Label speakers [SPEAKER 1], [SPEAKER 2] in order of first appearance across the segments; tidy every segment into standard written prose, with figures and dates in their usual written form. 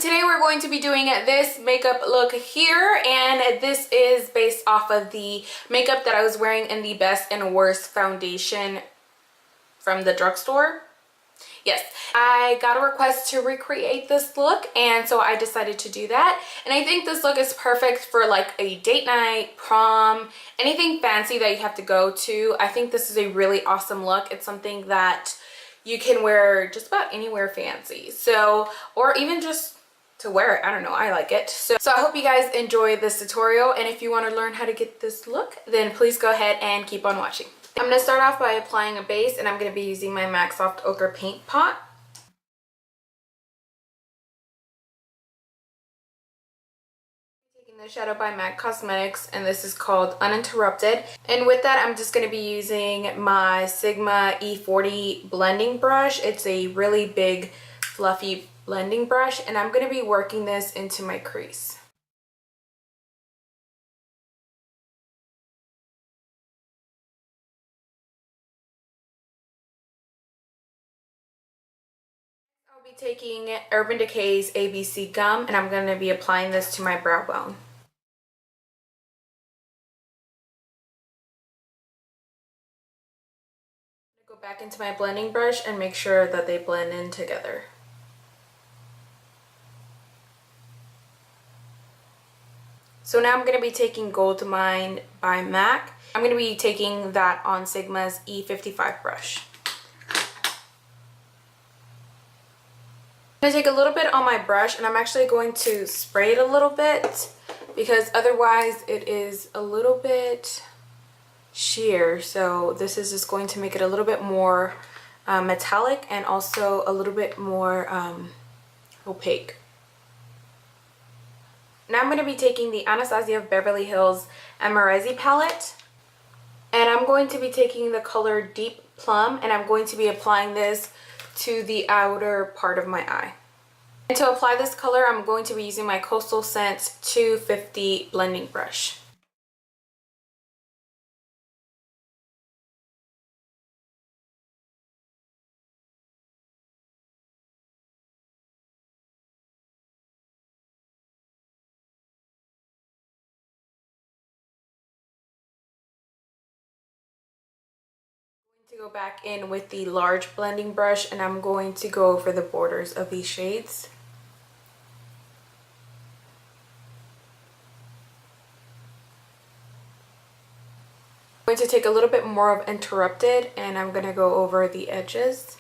[SPEAKER 1] today we're going to be doing this makeup look here, and this is based off of the makeup that I was wearing in the Best and Worst foundation from the drugstore. Yes, I got a request to recreate this look, and so I decided to do that. And I think this look is perfect for like a date night, prom, anything fancy that you have to go to. I think this is a really awesome look. It's something that you can wear just about anywhere fancy, so, or even just to wear it. I don't know, I like it. So I hope you guys enjoy this tutorial, and if you want to learn how to get this look, then please go ahead and keep on watching. I'm going to start off by applying a base, and I'm going to be using my MAC Soft Ochre Paint Pot. Taking the shadow by MAC Cosmetics, and this is called Uninterrupted. And with that, I'm just going to be using my Sigma E40 blending brush. It's a really big, fluffy blending brush, and I'm going to be working this into my crease. I'll be taking Urban Decay's ABC Gum, and I'm going to be applying this to my brow bone. Go back into my blending brush and make sure that they blend in together. So now I'm going to be taking Goldmine by MAC. I'm going to be taking that on Sigma's E55 brush. I'm going to take a little bit on my brush, and I'm actually going to spray it a little bit because otherwise it is a little bit sheer. So this is just going to make it a little bit more metallic and also a little bit more opaque. Now I'm going to be taking the Anastasia of Beverly Hills Amrezy palette, and I'm going to be taking the color Deep Plum, and I'm going to be applying this to the outer part of my eye. And to apply this color, I'm going to be using my Coastal Scents 250 blending brush. To go back in with the large blending brush, and I'm going to go over the borders of these shades. I'm going to take a little bit more of Interrupted, and I'm going to go over the edges.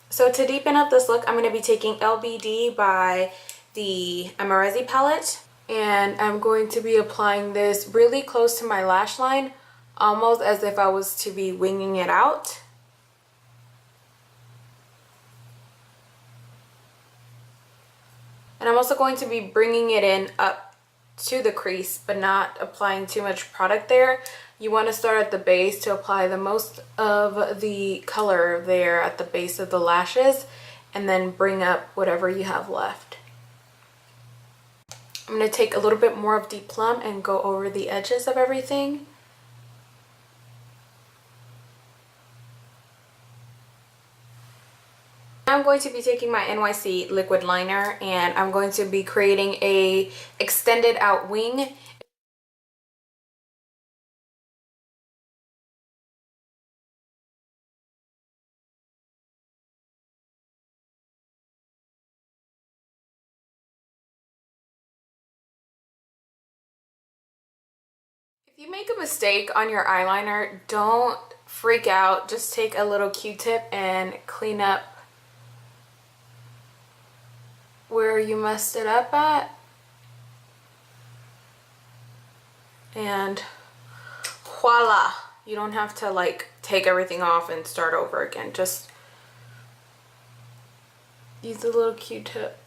[SPEAKER 1] So to deepen up this look, I'm going to be taking LBD by the Amrezy palette. And I'm going to be applying this really close to my lash line, almost as if I was to be winging it out. And I'm also going to be bringing it in up to the crease, but not applying too much product there. You want to start at the base to apply the most of the color there at the base of the lashes, and then bring up whatever you have left. I'm going to take a little bit more of Deep Plum and go over the edges of everything. Now I'm going to be taking my NYC liquid liner, and I'm going to be creating a extended out wing. If you make a mistake on your eyeliner, don't freak out. Just take a little Q-tip and clean up where you messed it up at. And voila! You don't have to like take everything off and start over again. Just use a little Q-tip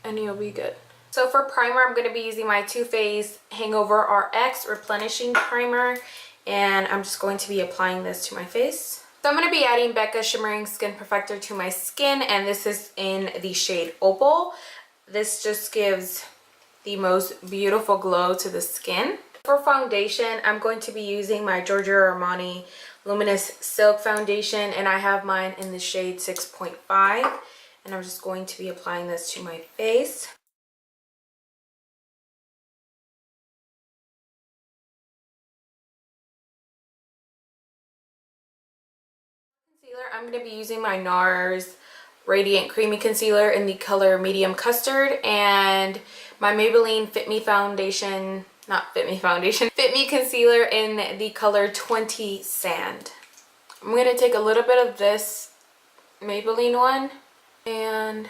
[SPEAKER 1] and you'll be good. So for primer, I'm going to be using my Faced Hangover RX Replenishing Primer, and I'm just going to be applying this to my face. So I'm going to be adding BECCA Shimmering Skin Perfector to my skin, and this is in the shade Opal. This just gives the most beautiful glow to the skin. For foundation, I'm going to be using my Giorgio Armani Luminous Silk Foundation, and I have mine in the shade 6.5, and I'm just going to be applying this to my face. Concealer, I'm going to be using my NARS Radiant Creamy Concealer in the color Medium Custard, and my Maybelline Fit Me Foundation, not Fit Me Foundation, Fit Me Concealer in the color 20 Sand. I'm going to take a little bit of this Maybelline one and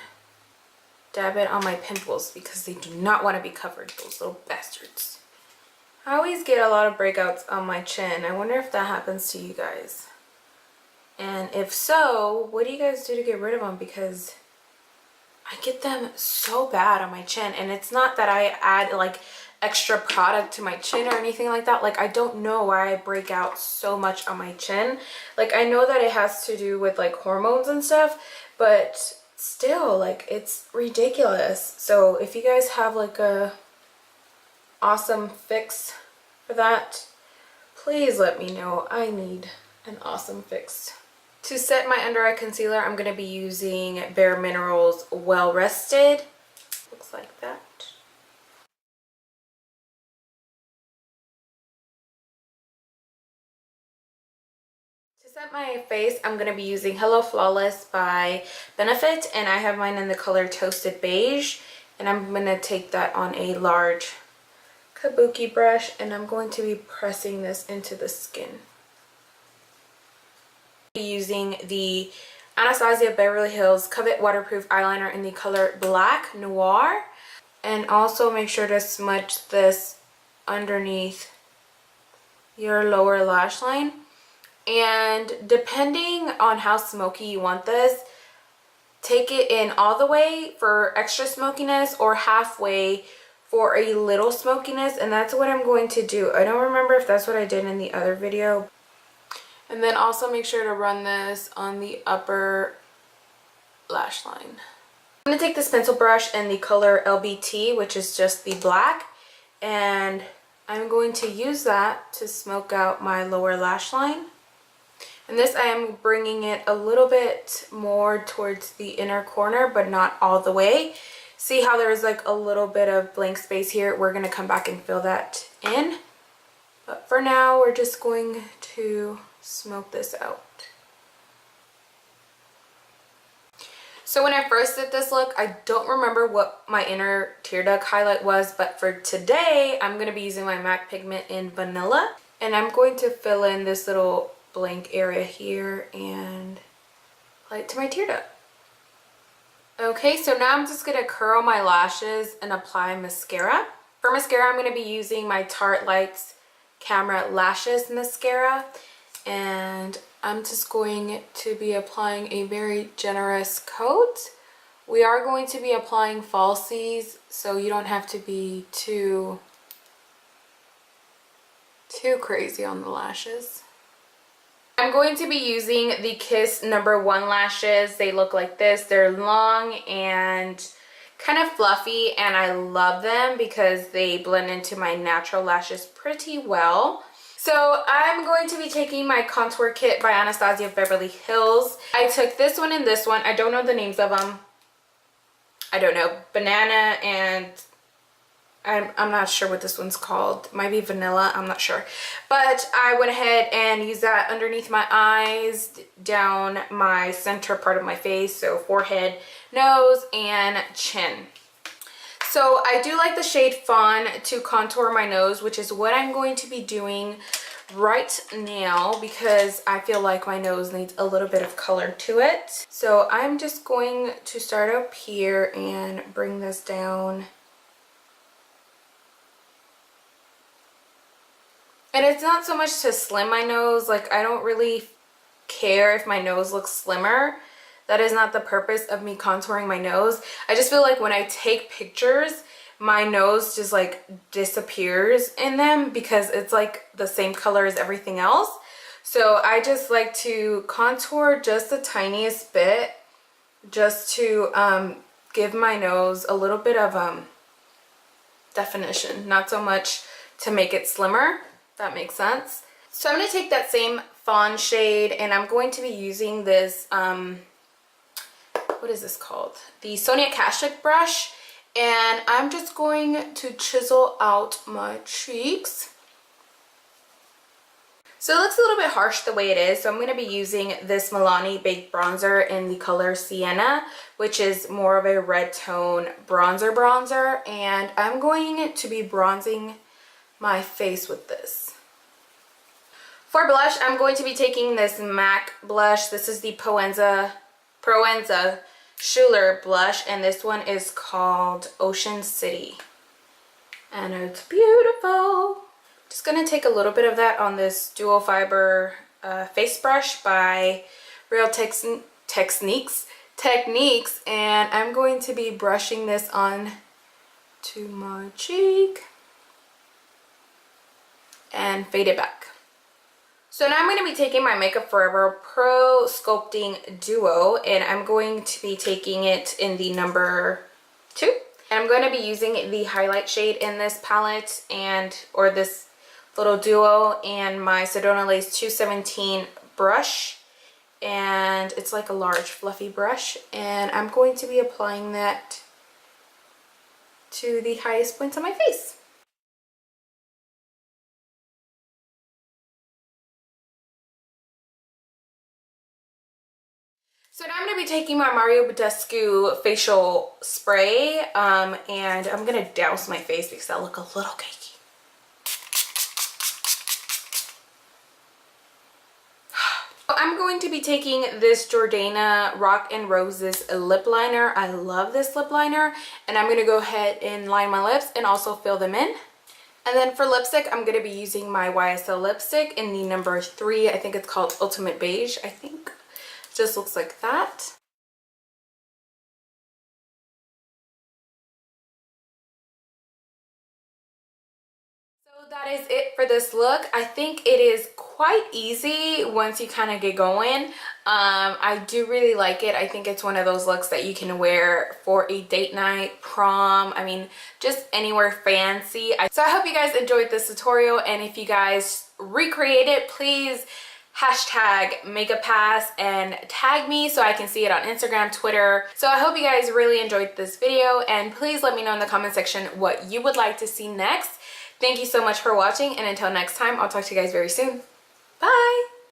[SPEAKER 1] dab it on my pimples because they do not want to be covered, those little bastards. I always get a lot of breakouts on my chin. I wonder if that happens to you guys. And if so, what do you guys do to get rid of them? Because I get them so bad on my chin, and it's not that I add like extra product to my chin or anything like that. Like, I don't know why I break out so much on my chin. Like, I know that it has to do with like hormones and stuff, but still, like, it's ridiculous. So if you guys have like a awesome fix for that, please let me know. I need an awesome fix. To set my under eye concealer, I'm going to be using Bare Minerals Well Rested. Looks like that. To set my face, I'm going to be using Hello Flawless by Benefit, and I have mine in the color Toasted Beige. And I'm going to take that on a large kabuki brush, and I'm going to be pressing this into the skin. Using the Anastasia of Beverly Hills Covet Waterproof Eyeliner in the color Black Noir. And also make sure to smudge this underneath your lower lash line. And depending on how smoky you want this, take it in all the way for extra smokiness or halfway for a little smokiness. And that's what I'm going to do. I don't remember if that's what I did in the other video. And then also make sure to run this on the upper lash line. I'm going to take this pencil brush in the color LBT, which is just the black, and I'm going to use that to smoke out my lower lash line. And this, I am bringing it a little bit more towards the inner corner, but not all the way. See how there's like a little bit of blank space here? We're going to come back and fill that in. But for now, we're just going to smoke this out. So when I first did this look, I don't remember what my inner tear duct highlight was, but for today, I'm going to be using my MAC pigment in Vanilla, and I'm going to fill in this little blank area here and apply it to my tear duct. Okay, so now I'm just going to curl my lashes and apply mascara. For mascara, I'm going to be using my Tarte Lights Camera Lashes Mascara. And I'm just going to be applying a very generous coat. We are going to be applying falsies, so you don't have to be too crazy on the lashes. I'm going to be using the Kiss No. 1 lashes. They look like this. They're long and kind of fluffy, and I love them because they blend into my natural lashes pretty well. So I'm going to be taking my contour kit by Anastasia of Beverly Hills. I took this one and this one. I don't know the names of them. I don't know. Banana and I'm not sure what this one's called. Might be vanilla. I'm not sure. But I went ahead and used that underneath my eyes, down my center part of my face. So forehead, nose, and chin. So I do like the shade Fawn to contour my nose, which is what I'm going to be doing right now because I feel like my nose needs a little bit of color to it. So I'm just going to start up here and bring this down. And it's not so much to slim my nose. Like, I don't really care if my nose looks slimmer. That is not the purpose of me contouring my nose. I just feel like when I take pictures, my nose just like disappears in them because it's like the same color as everything else. So I just like to contour just the tiniest bit just to give my nose a little bit of definition. Not so much to make it slimmer, if that makes sense. So I'm going to take that same fawn shade, and I'm going to be using this, what is this called? The Sonia Kashuk brush, and I'm just going to chisel out my cheeks. So it looks a little bit harsh the way it is, so I'm going to be using this Milani Baked Bronzer in the color Sienna, which is more of a red tone bronzer, and I'm going to be bronzing my face with this. For blush, I'm going to be taking this MAC blush. This is the Proenza Schuler blush, and this one is called Ocean City, and it's beautiful. Just gonna take a little bit of that on this dual fiber face brush by Real Techniques, and I'm going to be brushing this on to my cheek and fade it back. So now I'm going to be taking my Makeup Forever Pro Sculpting Duo, and I'm going to be taking it in the number 2. And I'm going to be using the highlight shade in this palette or this little duo, and my Sedona Lace 217 brush, and it's like a large fluffy brush, and I'm going to be applying that to the highest points on my face. So now I'm going to be taking my Mario Badescu facial spray, and I'm going to douse my face because I look a little cakey. I'm going to be taking this Jordana Rock and Roses lip liner. I love this lip liner, and I'm going to go ahead and line my lips and also fill them in. And then for lipstick, I'm going to be using my YSL lipstick in the number 3. I think it's called Ultimate Beige, I think. It just looks like that. So that is it for this look. I think it is quite easy once you kind of get going. I do really like it. I think it's one of those looks that you can wear for a date night, prom, I mean, just anywhere fancy. So I hope you guys enjoyed this tutorial, and if you guys recreate it, please hashtag makeup pass and tag me so I can see it on Instagram, Twitter. So I hope you guys really enjoyed this video, and please let me know in the comment section what you would like to see next. Thank you so much for watching, and until next time, I'll talk to you guys very soon. Bye!